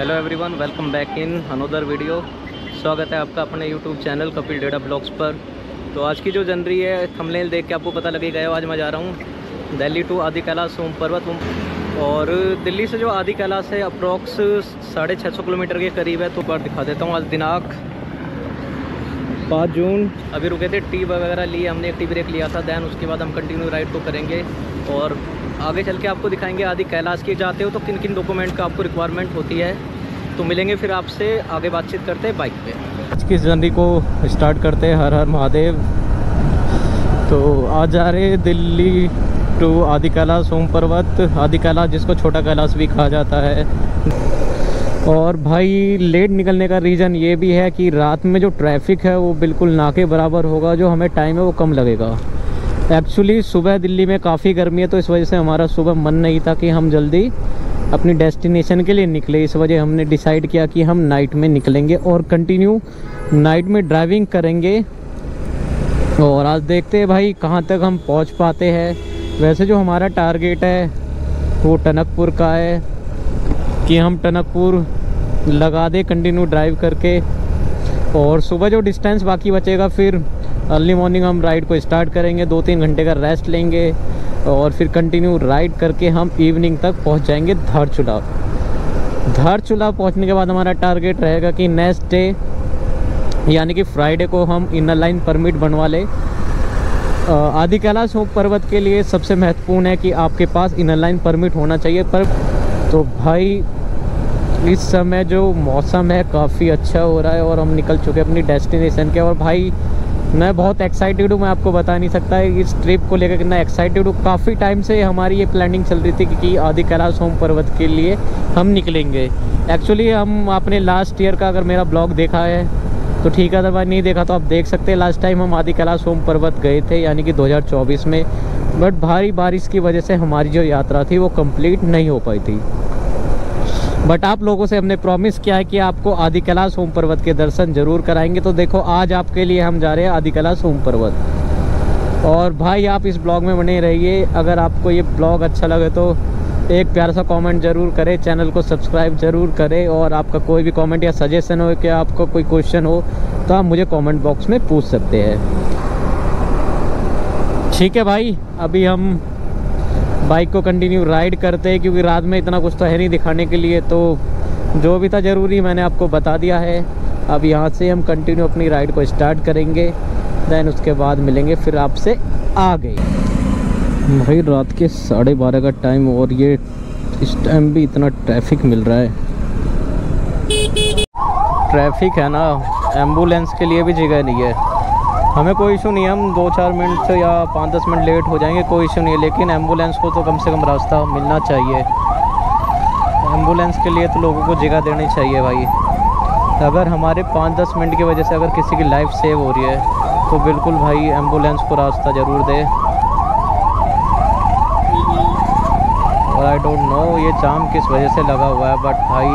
Hello everyone, welcome back in another video. स्वागत है आपका अपने यूट्यूब चैनल कपिल डेड़ा ब्लॉग्स पर। तो आज की जो जन रही है थंबनेल देख के आपको पता लग ही गया। आज मैं जा रहा हूँ दिल्ली टू आदि कैलाश सोम पर्वत। और दिल्ली से जो आदि कैलाश है अप्रॉक्स 650 किलोमीटर के करीब है। तो पर दिखा देता हूँ। आज दिनांक 5 जून। अभी रुके थे, टी वगैरह लिए हमने, एक टी ब्रेक लिया था। दैन उसके बाद हम कंटिन्यू राइड को करेंगे और आगे चल के आपको दिखाएंगे आदि कैलाश के जाते हो तो किन किन डॉक्यूमेंट का आपको रिक्वायरमेंट होती है। तो मिलेंगे फिर आपसे, आगे बातचीत करते हैं बाइक पे। आज की जर्नी को स्टार्ट करते हैं। हर हर महादेव। तो आज जा रहे हैं दिल्ली टू आदि कैलाश सोम पर्वत। आदि कैलाश जिसको छोटा कैलाश भी कहा जाता है। और भाई लेट निकलने का रीज़न ये भी है कि रात में जो ट्रैफिक है वो बिल्कुल ना के बराबर होगा। जो हमें टाइम है वो कम लगेगा। एक्चुअली सुबह दिल्ली में काफ़ी गर्मी है, तो इस वजह से हमारा सुबह मन नहीं था कि हम जल्दी अपनी डेस्टिनेशन के लिए निकले। इस वजह हमने डिसाइड किया कि हम नाइट में निकलेंगे और कंटिन्यू नाइट में ड्राइविंग करेंगे। और आज देखते हैं भाई कहाँ तक हम पहुँच पाते हैं। वैसे जो हमारा टारगेट है वो टनकपुर का है कि हम टनकपुर लगा दे कंटिन्यू ड्राइव करके। और सुबह जो डिस्टेंस बाकी बचेगा फिर अर्ली मॉर्निंग हम राइड को स्टार्ट करेंगे। 2-3 घंटे का रेस्ट लेंगे और फिर कंटिन्यू राइड करके हम इवनिंग तक पहुंच जाएंगे धारचूला। धारचूला पहुंचने के बाद हमारा टारगेट रहेगा कि नेक्स्ट डे यानी कि फ्राइडे को हम इनर लाइन परमिट बनवा लें। आदि कैलाश पर्वत के लिए सबसे महत्वपूर्ण है कि आपके पास इनर लाइन परमिट होना चाहिए। पर तो भाई इस समय जो मौसम है काफ़ी अच्छा हो रहा है और हम निकल चुके हैं अपनी डेस्टिनेशन के। और भाई मैं बहुत एक्साइटेड हूँ, मैं आपको बता नहीं सकता है इस ट्रिप को लेकर कितना एक्साइटेड हूँ। काफ़ी टाइम से हमारी ये प्लानिंग चल रही थी कि आदि कैलाश सोम पर्वत के लिए हम निकलेंगे। एक्चुअली हम आपने लास्ट ईयर का अगर मेरा ब्लॉग देखा है तो ठीक है, अदरवाइज नहीं देखा तो आप देख सकते हैं। लास्ट टाइम हम आदि कैलाश सोम पर्वत गए थे यानी कि 2024 में। बट भारी बारिश की वजह से हमारी जो यात्रा थी वो कंप्लीट नहीं हो पाई थी। बट आप लोगों से हमने प्रॉमिस किया है कि आपको आदि कैलाश सोम पर्वत के दर्शन जरूर कराएंगे। तो देखो आज आपके लिए हम जा रहे हैं आदि कैलाश सोम पर्वत। और भाई आप इस ब्लॉग में बने रहिए। अगर आपको ये ब्लॉग अच्छा लगे तो एक प्यारा सा कमेंट ज़रूर करें, चैनल को सब्सक्राइब ज़रूर करें। और आपका कोई भी कमेंट या सजेशन हो कि आपको कोई क्वेश्चन हो तो आप मुझे कमेंट बॉक्स में पूछ सकते हैं। ठीक है भाई, अभी हम बाइक को कंटिन्यू राइड करते हैं क्योंकि रात में इतना कुछ तो है नहीं दिखाने के लिए। तो जो भी था ज़रूरी मैंने आपको बता दिया है। अब यहाँ से हम कंटिन्यू अपनी राइड को स्टार्ट करेंगे। दैन उसके बाद मिलेंगे फिर आपसे आगे। भाई रात के 12:30 का टाइम और ये इस टाइम भी इतना ट्रैफिक मिल रहा है। ट्रैफिक है ना, एम्बुलेंस के लिए भी जगह नहीं है। हमें कोई इशू नहीं है, हम 2-4 मिनट या 5-10 मिनट लेट हो जाएंगे, कोई इशू नहीं है। लेकिन एम्बुलेंस को तो कम से कम रास्ता मिलना चाहिए। एम्बुलेंस के लिए तो लोगों को जगह देनी चाहिए भाई। अगर हमारे 5-10 मिनट की वजह से अगर किसी की लाइफ सेव हो रही है तो बिल्कुल भाई एम्बुलेंस को रास्ता ज़रूर दे। और आई डोंट नो ये जाम किस वजह से लगा हुआ है, बट भाई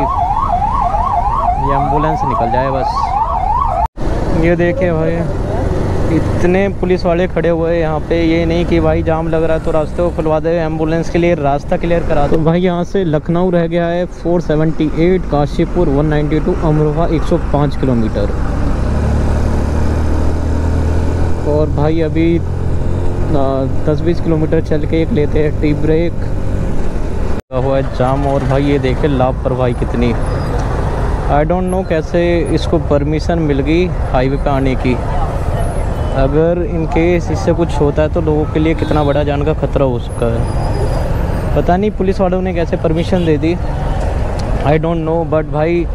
ये एम्बुलेंस निकल जाए बस। ये देखिए भाई इतने पुलिस वाले खड़े हुए हैं यहाँ पे। ये नहीं कि भाई जाम लग रहा है तो रास्ते को खुलवा दे, एम्बुलेंस के लिए रास्ता क्लियर करा दो। तो भाई यहाँ से लखनऊ रह गया है 478, काशीपुर 192, अमरोहा 105 किलोमीटर। और भाई अभी 10-20 किलोमीटर चल के एक लेते हैं टी ब्रेक। हुआ है जाम। और भाई ये देखे लापरवाही कितनी। आई डोंट नो कैसे इसको परमिशन मिल गई हाईवे पे आने की। अगर इन केस इससे कुछ होता है तो लोगों के लिए कितना बड़ा जान का खतरा हो सकता है। पता नहीं पुलिस वालों ने कैसे permission they the, I don't know. But भाई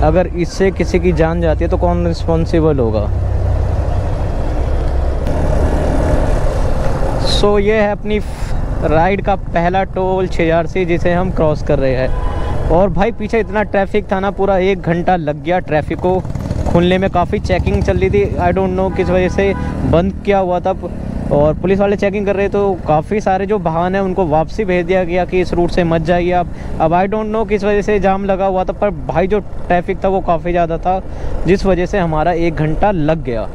अगर इससे किसी की जान जाती है तो कौन रिस्पॉन्सिबल होगा। सो ये है अपनी राइड का पहला टोल छियारसी जिसे हम क्रॉस कर रहे हैं। और भाई पीछे इतना ट्रैफिक था ना, पूरा 1 घंटा लग गया ट्रैफिक को खुलने में। काफ़ी चेकिंग चल रही थी, आई डोंट नो किस वजह से बंद किया हुआ था। और पुलिस वाले चेकिंग कर रहे तो काफ़ी सारे जो वाहन है उनको वापसी भेज दिया गया कि इस रूट से मत जाइए आप। अब आई डोंट नो किस वजह से जाम लगा हुआ था, पर भाई जो ट्रैफिक था वो काफ़ी ज़्यादा था जिस वजह से हमारा 1 घंटा लग गया।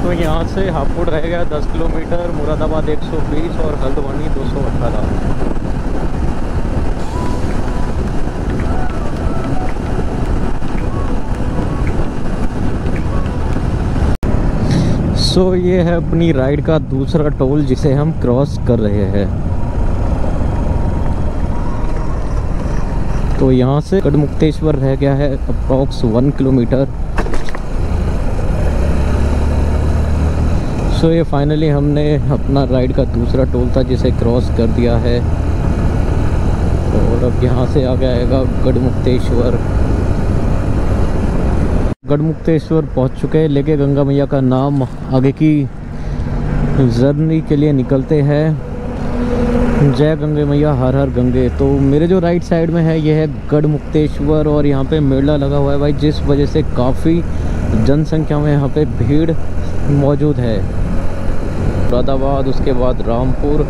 तो यहाँ से हापुड़ रह गया 10 किलोमीटर, मुरादाबाद 120 और हल्द्वानी 218। सो ये है अपनी राइड का दूसरा टोल जिसे हम क्रॉस कर रहे हैं। तो यहाँ से गढ़मुक्तेश्वर रह गया है अप्रॉक्स 1 किलोमीटर। सो ये फाइनली हमने अपना राइड का दूसरा टोल था जिसे क्रॉस कर दिया है। और अब यहाँ से आ जाएगा गढ़मुक्तेश्वर। गढ़मुक्तेश्वर पहुँच चुके हैं, लेके गंगा मैया का नाम आगे की जर्नी के लिए निकलते हैं। जय गंगे मैया, हर हर गंगे। तो मेरे जो राइट साइड में है ये है गढ़मुक्तेश्वर और यहाँ पे मेला लगा हुआ है भाई, जिस वजह से काफ़ी जनसंख्या में यहाँ पे भीड़ मौजूद है। मुरादाबाद, उसके बाद रामपुर,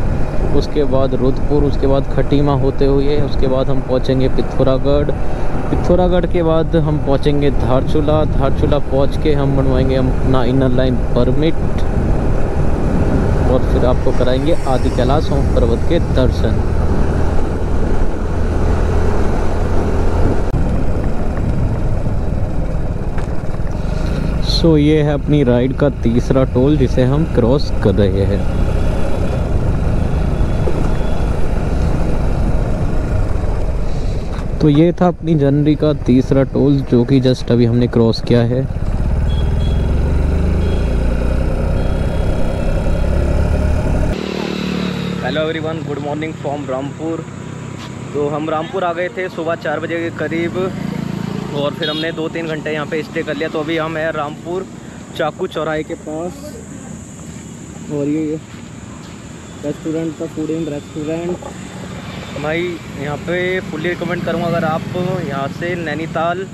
उसके बाद रुद्रपुर, उसके बाद खटीमा होते हुए उसके बाद हम पहुँचेंगे पिथौरागढ़। पिथौरागढ़ के बाद हम पहुँचेंगे धारचूला। धारचूला पहुँच के हम बनवाएंगे अपना इनर लाइन परमिट और फिर आपको कराएंगे आदि कैलाश सोम पर्वत के दर्शन। सो ये है अपनी राइड का तीसरा टोल जिसे हम क्रॉस कर रहे हैं। तो ये था अपनी जर्नी का तीसरा टोल जो कि जस्ट अभी हमने क्रॉस किया है। Hello everyone, good morning from Rampur. तो हम रामपुर आ गए थे सुबह 4 बजे के करीब और फिर हमने 2-3 घंटे यहाँ पे स्टे कर लिया। तो अभी हम हैं रामपुर चाकू चौराहे के पास और ये रेस्टोरेंट का फूड इन रेस्टोरेंट भाई यहाँ पे फुल्ली रिकमेंड करूँगा। अगर आप यहाँ से नैनीताल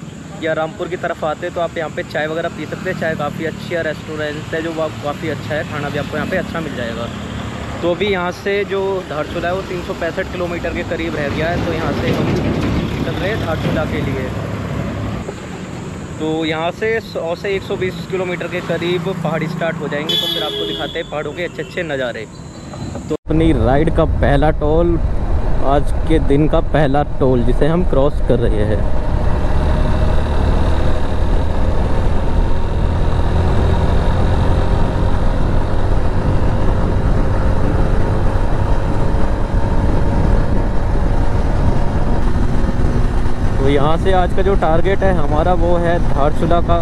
या रामपुर की तरफ आते तो आप यहाँ पे चाय वगैरह पी सकते हैं। चाय काफ़ी अच्छी है, रेस्टोरेंट है जो काफ़ी अच्छा है, खाना भी आपको यहाँ पे अच्छा मिल जाएगा। तो अभी यहाँ से जो धारचूला है वो 365 किलोमीटर के करीब रह गया है। तो यहाँ से हम चल रहे हैं धारचूला के लिए। तो यहाँ से 100 से 120 किलोमीटर के करीब पहाड़ी स्टार्ट हो जाएंगे। तो फिर आपको दिखाते हैं पहाड़ों के अच्छे अच्छे नज़ारे। तो अपनी राइड का पहला टोल, आज के दिन का पहला टोल जिसे हम क्रॉस कर रहे हैं। तो यहाँ से आज का जो टारगेट है हमारा वो है धारचूला का।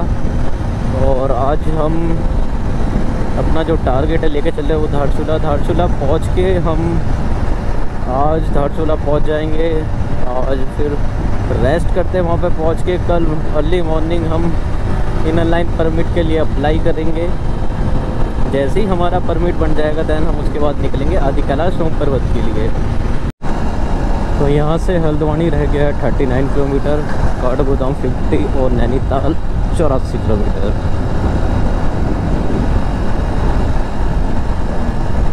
और आज हम अपना जो टारगेट है लेके चल रहे हैं वो धारचूला। धारचूला पहुँच के हम आज धारचूला पहुँच जाएंगे। आज फिर रेस्ट करते हैं वहाँ पे पहुँच के। कल अर्ली मॉर्निंग हम इनर लाइन परमिट के लिए अप्लाई करेंगे। जैसे ही हमारा परमिट बन जाएगा दैन हम उसके बाद निकलेंगे आदि कैलाश सोम पर्वत के लिए। तो यहाँ से हल्द्वानी रह गया है 39 किलोमीटर, काठगोदाम 50 और नैनीताल 84 किलोमीटर।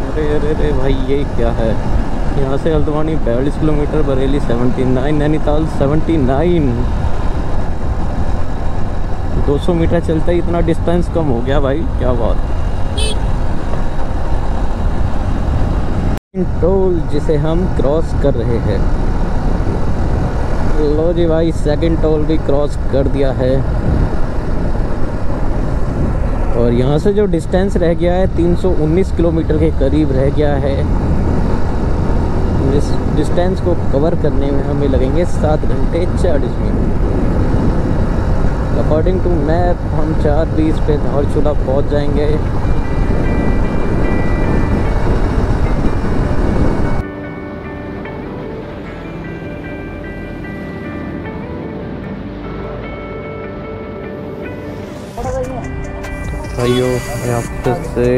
अरे अरे अरे भाई ये क्या है। यहाँ से हल्द्वानी 42 किलोमीटर, बरेली 79, नैनीताल 79। 200 मीटर चलते ही इतना डिस्टेंस कम हो गया भाई, क्या बात। टोल जिसे हम क्रॉस कर रहे हैं। लो जी भाई, सेकंड टोल भी क्रॉस कर दिया है। और यहाँ से जो डिस्टेंस रह गया है 319 किलोमीटर के करीब रह गया है। इस डिस्टेंस को कवर करने में हमें लगेंगे 7 घंटे 40 मिनट। अकॉर्डिंग टू मैप हम 4:20 पे धारचूला पहुँच जाएंगे। भाइयों यहाँ से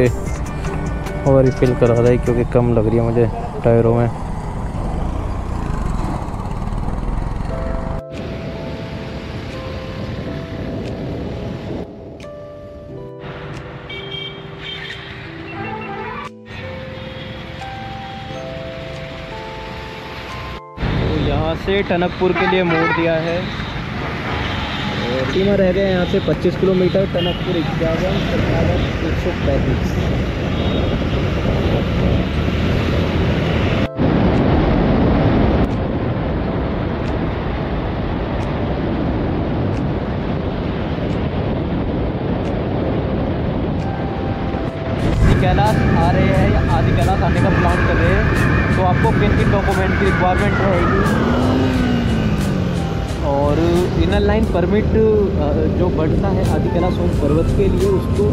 और रिफिल करा रहा है क्योंकि कम लग रही है मुझे टायरों में। तो यहाँ से टनकपुर के लिए मोड़ दिया है सीमा रह गए यहाँ से 25 किलोमीटर, टनकपुर 51, 135। कैलाश आ रहे हैं या आदि कैलाश आने का प्लान कर रहे हैं, तो आपको किन किन डॉक्यूमेंट की रिक्वायरमेंट रहेगी और इनर लाइन परमिट जो बढ़ता है आदि कैलाश सोम पर्वत के लिए, उसको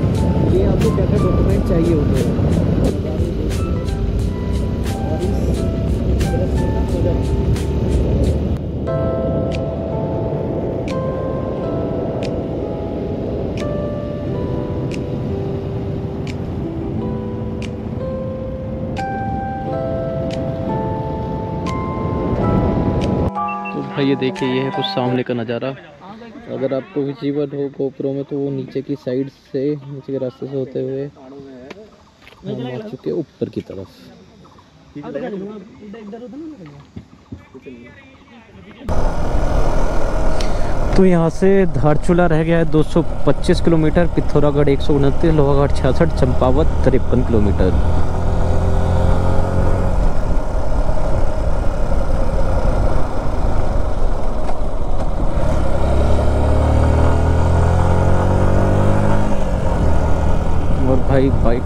लिए आपको क्या क्या डॉक्यूमेंट चाहिए होते हैं। और इस ये देखिए, ये है कुछ सामने का नज़ारा। अगर आपको विजिबल हो गोप्रो में, तो वो नीचे की साइड से, नीचे के रास्ते से होते हुए हम आ चुके ऊपर की तरफ। तो यहाँ से धारचूला रह गया है 225 किलोमीटर, पिथौरागढ़ 129, लोहाघाट 66, चंपावत 53 किलोमीटर। भाई बाइक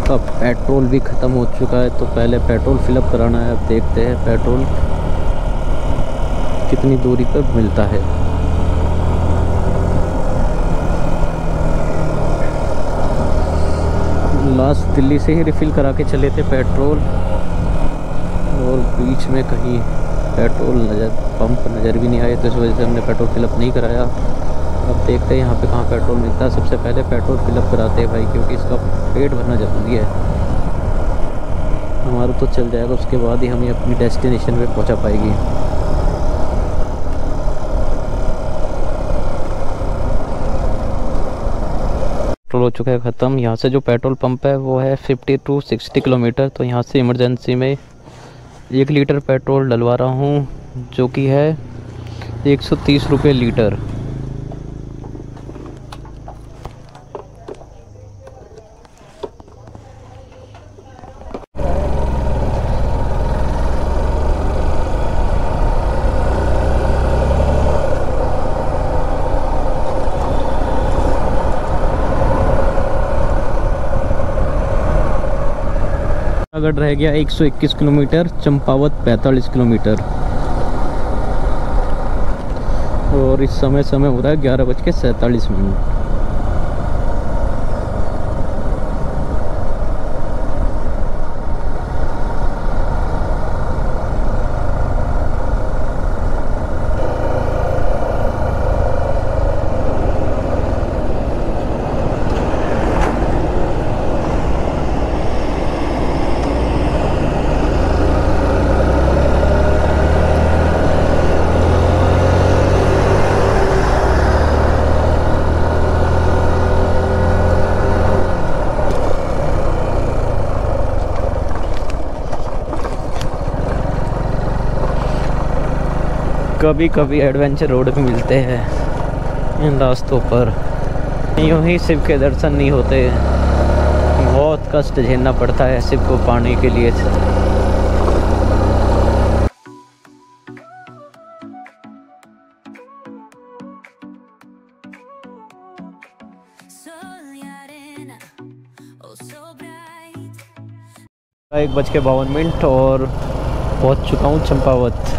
का पेट्रोल भी ख़त्म हो चुका है, तो पहले पेट्रोल फिलअप कराना है। अब देखते हैं पेट्रोल कितनी दूरी पर मिलता है। लास्ट दिल्ली से ही रिफ़िल करा के चले थे पेट्रोल, और बीच में कहीं पेट्रोल पंप नज़र भी नहीं आए, तो इस वजह से हमने पेट्रोल फिलअप नहीं कराया। अब देखते हैं यहाँ पे कहाँ पेट्रोल मिलता है। सबसे पहले पेट्रोल फिलअप कराते हैं भाई, क्योंकि इसका पेट भरना ज़रूरी है। हमारा तो चल जाएगा, उसके बाद ही हमें अपनी डेस्टिनेशन पे पहुँचा पाएगी। पेट्रोल हो चुका है ख़त्म। यहाँ से जो पेट्रोल पंप है वो है 50 to 60 किलोमीटर। तो यहाँ से इमरजेंसी में 1 लीटर पेट्रोल डलवा रहा हूँ, जो कि है 130 रुपये लीटर। अगर रह गया 121 किलोमीटर, चंपावत 45 किलोमीटर। और इस समय हो रहा है 11:47। कभी कभी एडवेंचर रोड भी मिलते हैं इन रास्तों पर, यूँ ही शिव के दर्शन नहीं होते, बहुत कष्ट झेलना पड़ता है शिव को पाने के लिए। एक 1:52 और पहुंच चुका हूं चंपावत।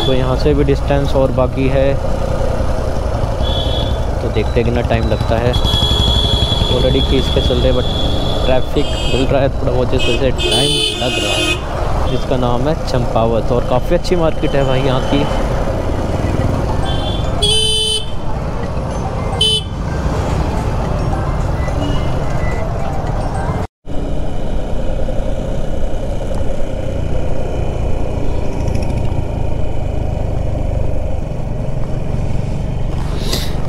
तो यहाँ से भी डिस्टेंस और बाकी है, तो देखते हैं कितना टाइम लगता है। ऑलरेडी खींच के चल रहे, बट ट्रैफिक मिल रहा है थोड़ा बहुत, जिस वजह से टाइम लग रहा है। जिसका नाम है चंपावत, और काफ़ी अच्छी मार्केट है भाई यहाँ की।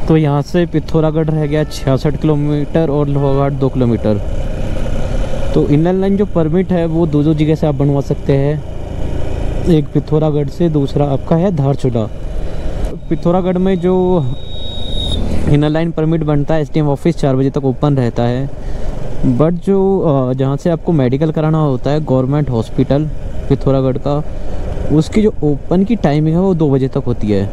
तो यहाँ से पिथौरागढ़ रह गया 66 किलोमीटर और लोहाघाट 2 किलोमीटर। तो इनर लाइन जो परमिट है वो दो जगह से आप बनवा सकते हैं, एक पिथौरागढ़ से, दूसरा आपका है धारचूला। पिथौरागढ़ में जो इनर लाइन परमिट बनता है एसडीएम ऑफिस 4 बजे तक ओपन रहता है, बट जो जहाँ से आपको मेडिकल कराना होता है गवर्नमेंट हॉस्पिटल पिथौरागढ़ का, उसकी जो ओपन की टाइमिंग है वो 2 बजे तक होती है।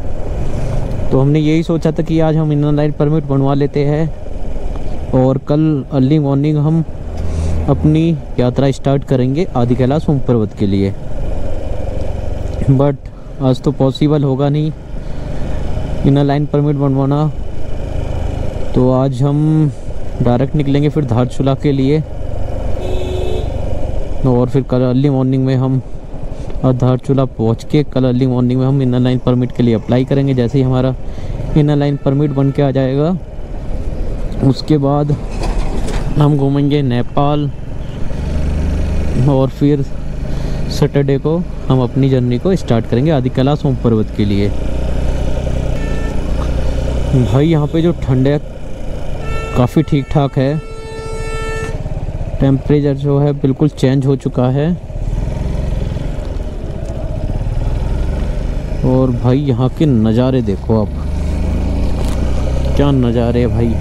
तो हमने यही सोचा था कि आज हम इनर लाइन परमिट बनवा लेते हैं और कल अर्ली मॉर्निंग हम अपनी यात्रा स्टार्ट करेंगे आदि कैलाश ऊंच पर्वत के लिए। बट आज तो पॉसिबल होगा नहीं इनर लाइन परमिट बनवाना, तो आज हम डायरेक्ट निकलेंगे फिर धारचूला के लिए और फिर कल अर्ली मॉर्निंग में हम धारचूला पहुंच के कल अर्ली मॉर्निंग में हम इनर लाइन परमिट के लिए अप्लाई करेंगे। जैसे ही हमारा इनर लाइन परमिट बन के आ जाएगा उसके बाद हम घूमेंगे नेपाल और फिर सैटरडे को हम अपनी जर्नी को स्टार्ट करेंगे आदि कैलाश ऊंच पर्वत के लिए। भाई यहाँ पे जो ठंड है काफ़ी ठीक ठाक है, टेम्परेचर जो है बिल्कुल चेंज हो चुका है। और भाई यहाँ के नज़ारे देखो आप, क्या नज़ारे भाई।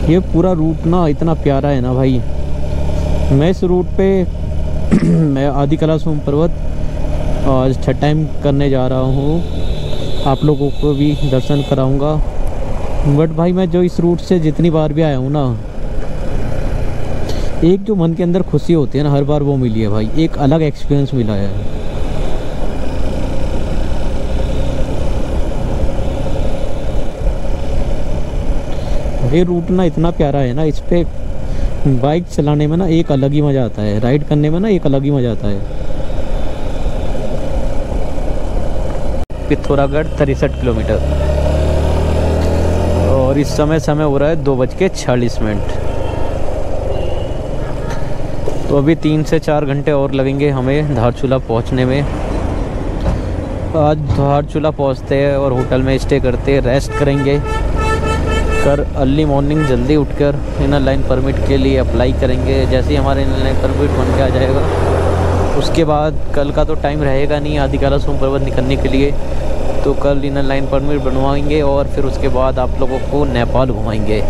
ये पूरा रूट ना इतना प्यारा है ना भाई। मैं इस रूट पे मैं आदि कैलाश ऊंच पर्वत आज छठ टाइम करने जा रहा हूँ, आप लोगों को भी दर्शन कराऊंगा। बट भाई मैं जो इस रूट से जितनी बार भी आया हूँ ना, एक जो मन के अंदर खुशी होती है ना हर बार वो मिली है भाई, एक अलग एक्सपीरियंस मिला है। ये रूट ना इतना प्यारा है ना, इस पे बाइक चलाने में ना एक अलग ही मज़ा आता है, राइड करने में ना एक अलग ही मज़ा आता है। पिथौरागढ़ 63 किलोमीटर और इस समय हो रहा है 2:46। तो अभी 3 से 4 घंटे और लगेंगे हमें धारचूला पहुंचने में। आज धारचूला पहुंचते हैं और होटल में स्टे करते, रेस्ट करेंगे, कर अर्ली मॉर्निंग जल्दी उठकर इनर लाइन परमिट के लिए अप्लाई करेंगे। जैसे ही हमारा इनर लाइन परमिट बन के आ जाएगा उसके बाद कल का तो टाइम रहेगा नहीं आदि कैलाश ऊंच पर्वत निकलने के लिए, तो कल इनर लाइन परमिट बनवाएंगे और फिर उसके बाद आप लोगों को नेपाल घुमाएंगे।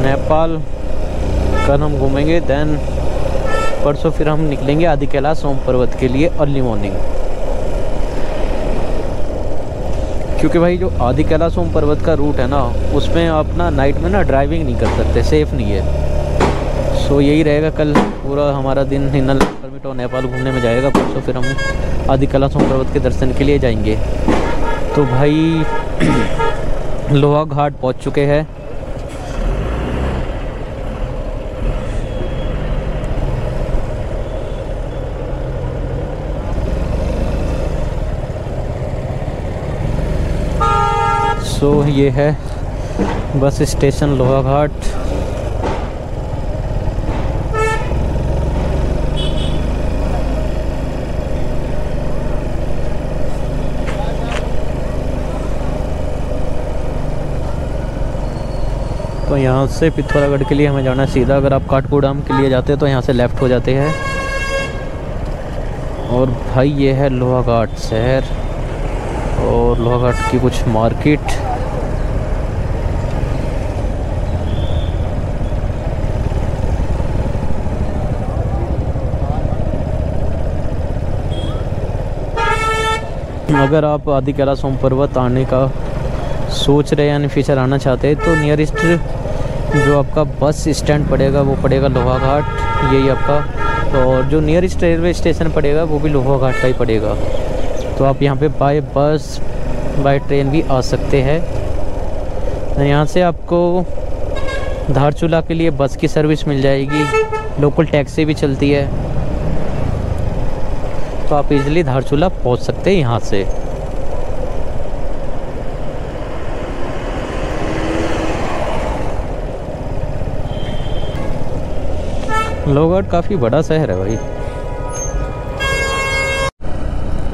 नेपाल कल हम घूमेंगे, देन परसों फिर हम निकलेंगे आदि कैलाश ऊंच पर्वत के लिए अर्ली मॉर्निंग। क्योंकि भाई जो आदि कैलाश ऊंच पर्वत का रूट है ना, उसमें आप ना नाइट में ना ड्राइविंग नहीं कर सकते, सेफ़ नहीं है। सो यही रहेगा, कल पूरा हमारा दिन इनर लाइन परमिट और नेपाल घूमने में जाएगा। परसों फिर हम आदि कैलाश ऊंच पर्वत के दर्शन के लिए जाएंगे। तो भाई लोहा घाट पहुंच चुके हैं। तो ये है बस स्टेशन लोहा घाट। तो यहाँ से पिथौरागढ़ के लिए हमें जाना सीधा। अगर आप काठगोदाम के लिए जाते हैं तो यहाँ से लेफ़्ट हो जाते हैं। और भाई ये है लोहा घाट शहर और लोहा घाट की कुछ मार्केट। अगर आप आदि कैलाश ऊंच पर्वत आने का सोच रहे हैं यानी फ्यूचर आना चाहते हैं तो नियरेस्ट जो आपका बस स्टैंड पड़ेगा वो पड़ेगा लोहा घाट, यही आपका। और जो नियरेस्ट रेलवे स्टेशन पड़ेगा वो भी लोहा घाट का ही पड़ेगा। तो आप यहाँ पे बाय बस बाय ट्रेन भी आ सकते हैं। यहाँ से आपको धारचूला के लिए बस की सर्विस मिल जाएगी, लोकल टैक्सी भी चलती है, तो आप इजीली धारचूला पहुँच सकते हैं यहाँ से। लोहा घाट काफ़ी बड़ा शहर है भाई।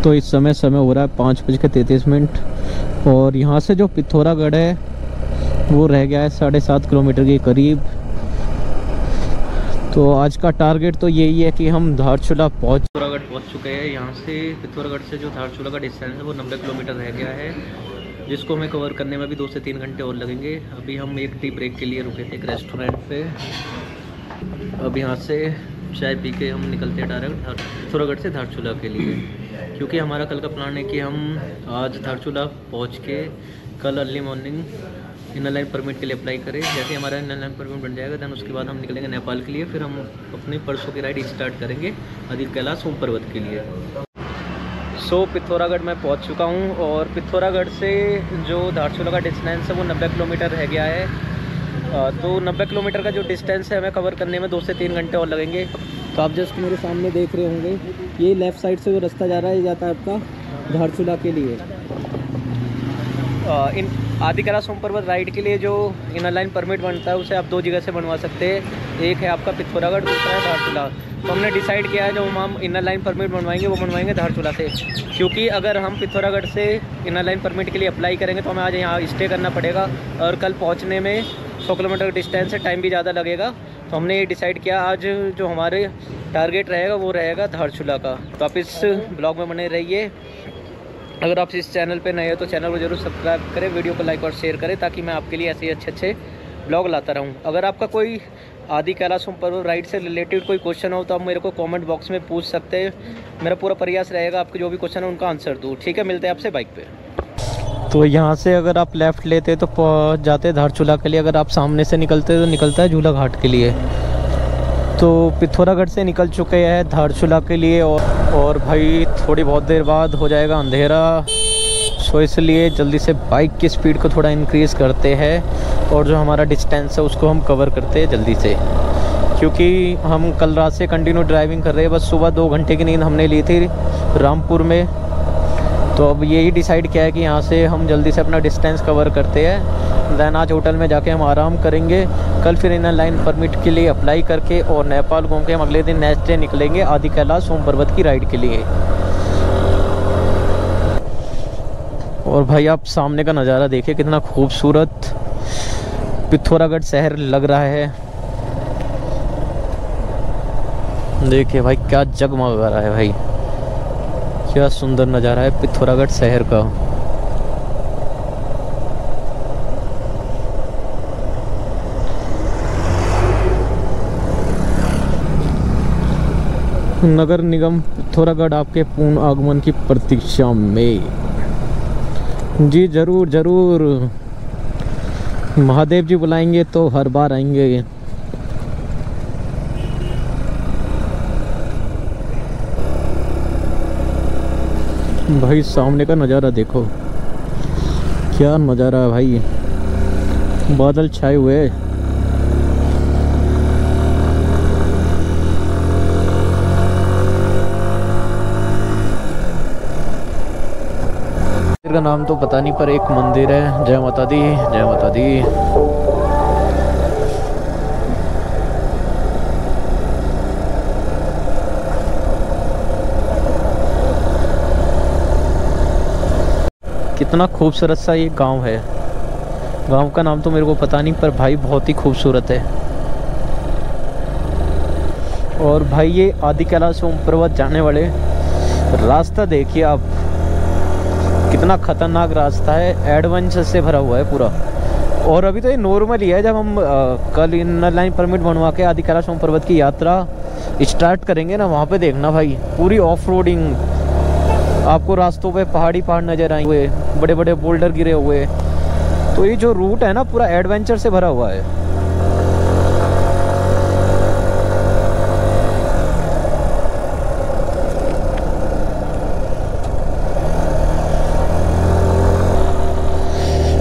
तो इस समय हो रहा है 5:33 और यहाँ से जो पिथौरागढ़ है वो रह गया है 7.5 किलोमीटर के करीब। तो आज का टारगेट तो यही है कि हम धारचूला पिथौरागढ़ पहुँच चुके हैं। यहाँ से पिथौरागढ़ से जो धारचूला का डिस्टेंस है वो 90 किलोमीटर रह गया है, जिसको हमें कवर करने में भी 2 से 3 घंटे और लगेंगे। अभी हम एक टी ब्रेक के लिए रुके थे एक रेस्टोरेंट पे। अब यहाँ से चाय पी के हम निकलते हैं डायरेक्ट पिथौरागढ़ से धारचूला के लिए, क्योंकि हमारा कल का प्लान है कि हम आज धारचूला पहुँच के कल early morning inner line permit के लिए अप्लाई करें। जैसे हमारा इनर लाइन परमिट बन जाएगा दैन उसके बाद हम निकलेंगे नेपाल के लिए। फिर हम अपनी परसों की राइड स्टार्ट करेंगे आदित्य कैलाश सोम पर्वत के लिए। पिथौरागढ़ मैं पहुंच चुका हूं और पिथौरागढ़ से जो धारचूला का डिस्टेंस है वो 90 किलोमीटर रह गया है। तो 90 किलोमीटर का जो डिस्टेंस है हमें कवर करने में 2 से 3 घंटे और लगेंगे। तो आप जस्ट मेरे सामने देख रहे होंगे, ये लेफ़्ट साइड से जो रास्ता जा रहा है ये जाता है आपका धारचूला के लिए। इन आदित्य कैलाश सोम पर्वत राइड के लिए जो इनर लाइन परमिट बनता है उसे आप 2 जगह से बनवा सकते हैं। एक है आपका पिथौरागढ़, दूसरा है धारचूला। तो हमने डिसाइड किया है जो हम इनर लाइन परमिट बनवाएंगे वो बनवाएंगे धारचूला से, क्योंकि अगर हम पिथौरागढ़ से इनर लाइन परमिट के लिए अप्लाई करेंगे तो हमें आज यहाँ स्टे करना पड़ेगा और कल पहुँचने में 100 किलोमीटर का डिस्टेंस है, टाइम भी ज़्यादा लगेगा। तो हमने ये डिसाइड किया आज जो हमारे टारगेट रहेगा वो रहेगा धारचूला का। तो आप इस ब्लॉग में बने रहिए। अगर आप इस चैनल पे नए हो तो चैनल को जरूर सब्सक्राइब करें, वीडियो को लाइक और शेयर करें, ताकि मैं आपके लिए ऐसे ही अच्छे ब्लॉग लाता रहूं। अगर आपका कोई आदित्य कैलाश सोम पर्वत राइड से रिलेटेड कोई क्वेश्चन हो तो आप मेरे को कमेंट बॉक्स में पूछ सकते हैं। मेरा पूरा प्रयास रहेगा आपके जो भी क्वेश्चन है उनका आंसर दूँ। ठीक है, मिलते हैं आपसे बाइक पे। तो यहाँ से अगर आप लेफ़्ट लेते तो पहुँच जाते धारचूला के लिए, अगर आप सामने से निकलते तो निकलता है झूला घाट के लिए। तो पिथौरागढ़ से निकल चुके हैं धारचूला के लिए और भाई थोड़ी बहुत देर बाद हो जाएगा अंधेरा। सो इसलिए जल्दी से बाइक की स्पीड को थोड़ा इंक्रीज़ करते हैं और जो हमारा डिस्टेंस है उसको हम कवर करते हैं जल्दी से, क्योंकि हम कल रात से कंटिन्यू ड्राइविंग कर रहे हैं। बस सुबह 2 घंटे की नींद हमने ली थी रामपुर में। तो अब यही डिसाइड किया है कि यहाँ से हम जल्दी से अपना डिस्टेंस कवर करते हैं। दैन आज होटल में जाके हम आराम करेंगे। कल फिर इनर लाइन परमिट के लिए अप्लाई करके और नेपाल घूम के हम अगले दिन नेक्स्ट डे निकलेंगे आदित्य कैलाश सोम पर्वत की राइड के लिए। और भाई आप सामने का नज़ारा देखिए, कितना खूबसूरत पिथौरागढ़ शहर लग रहा है। देखिए भाई क्या जगमगा रहा है भाई, क्या सुंदर नज़ारा है पिथौरागढ़ शहर का। नगर निगम पिथौरागढ़ आपके पूर्ण आगमन की प्रतीक्षा में। जी जरूर जरूर, महादेव जी बुलाएंगे तो हर बार आएंगे। भाई सामने का नज़ारा देखो, क्या नज़ारा है भाई, बादल छाए हुए। का नाम तो पता नहीं पर एक मंदिर है। जय माता दी, जय माता दी। कितना खूबसूरत सा ये गांव है। गांव का नाम तो मेरे को पता नहीं पर भाई बहुत ही खूबसूरत है। और भाई ये आदित्य कैलाश सोम पर्वत जाने वाले रास्ता देखिए आप, कितना खतरनाक रास्ता है, एडवेंचर से भरा हुआ है पूरा। और अभी तो ये नॉर्मल ही है, जब हम कल इनर लाइन परमिट बनवा के आदित्य कैलाश सोम पर्वत की यात्रा स्टार्ट करेंगे ना, वहाँ पे देखना भाई पूरी ऑफ रोडिंग। आपको रास्तों पे पहाड़ नज़र आएंगे, बड़े बड़े बोल्डर गिरे हुए। तो ये जो रूट है ना पूरा एडवेंचर से भरा हुआ है।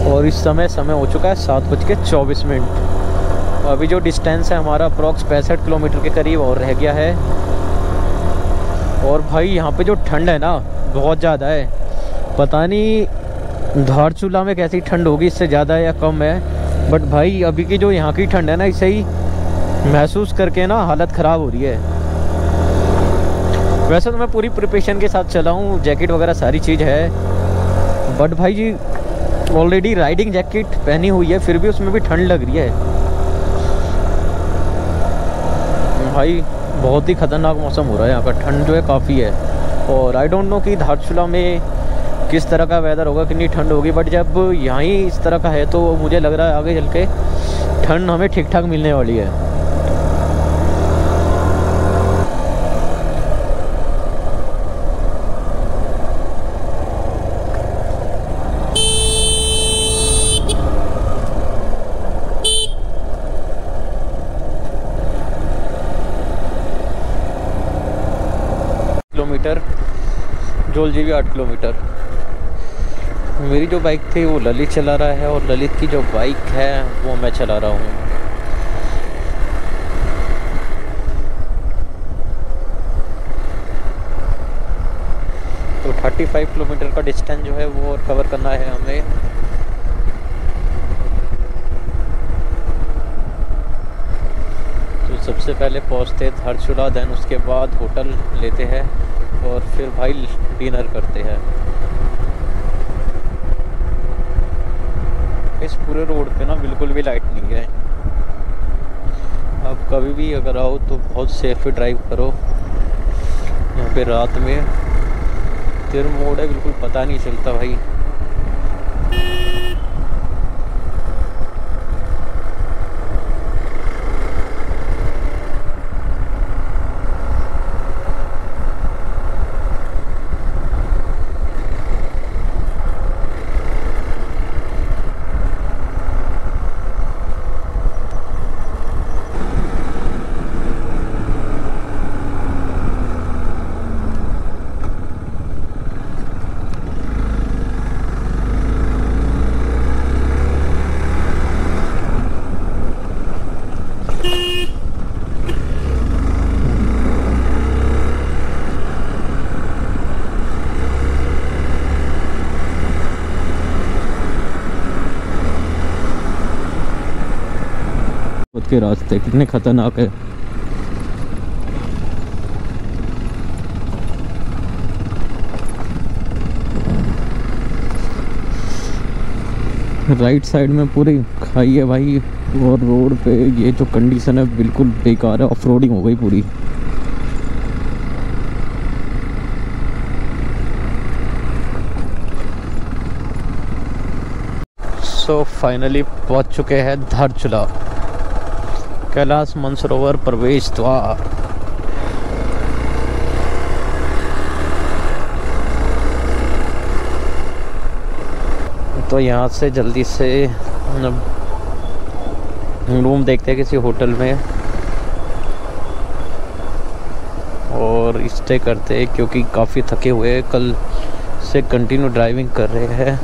और इस समय हो चुका है 7:24। अभी जो डिस्टेंस है हमारा अप्रॉक्स 65 किलोमीटर के करीब और रह गया है। और भाई यहाँ पे जो ठंड है ना बहुत ज़्यादा है, पता नहीं धारचूला में कैसी ठंड होगी, इससे ज़्यादा है या कम है। बट भाई अभी की जो यहाँ की ठंड है ना, इसे ही महसूस करके ना हालत ख़राब हो रही है। वैसे तो मैं पूरी प्रिपरेशन के साथ चला हूँ, जैकेट वगैरह सारी चीज़ है। बट भाई जी ऑलरेडी राइडिंग जैकेट पहनी हुई है, फिर भी उसमें भी ठंड लग रही है। भाई बहुत ही ख़तरनाक मौसम हो रहा है यहाँ का। ठंड जो है काफ़ी है। और आई डोंट नो कि धारचूला में किस तरह का वेदर होगा, कितनी ठंड होगी, बट जब यहाँ ही इस तरह का है तो मुझे लग रहा है आगे चल के ठंड हमें ठीक ठाक मिलने वाली है। किलोमीटर जोल जी भी 8 किलोमीटर। मेरी जो बाइक थी वो ललित चला रहा है और ललित की जो बाइक है वो मैं चला रहा हूँ। तो 35 किलोमीटर का डिस्टेंस जो है वो कवर करना है हमें। तो सबसे पहले पहुँचते धारचूला, देन उसके बाद होटल लेते हैं और फिर भाई डिनर करते हैं। इस पूरे रोड पे ना बिल्कुल भी लाइट नहीं है। आप कभी भी अगर आओ तो बहुत सेफ ड्राइव करो। यहाँ पे रात में तिर मोड़ है, बिल्कुल पता नहीं चलता भाई। के रास्ते कितने खतरनाक है। राइट साइड में पूरी खाई है भाई और रोड पे ये जो कंडीशन है बिल्कुल बेकार है। ऑफ रोडिंग हो गई पूरी। सो फाइनली पहुंच चुके हैं धारचूला, कैलाश मानसरोवर प्रवेश द्वार। तो यहाँ से जल्दी से रूम देखते हैं किसी होटल में और स्टे करते हैं, क्योंकि काफ़ी थके हुए कल से कंटिन्यू ड्राइविंग कर रहे हैं।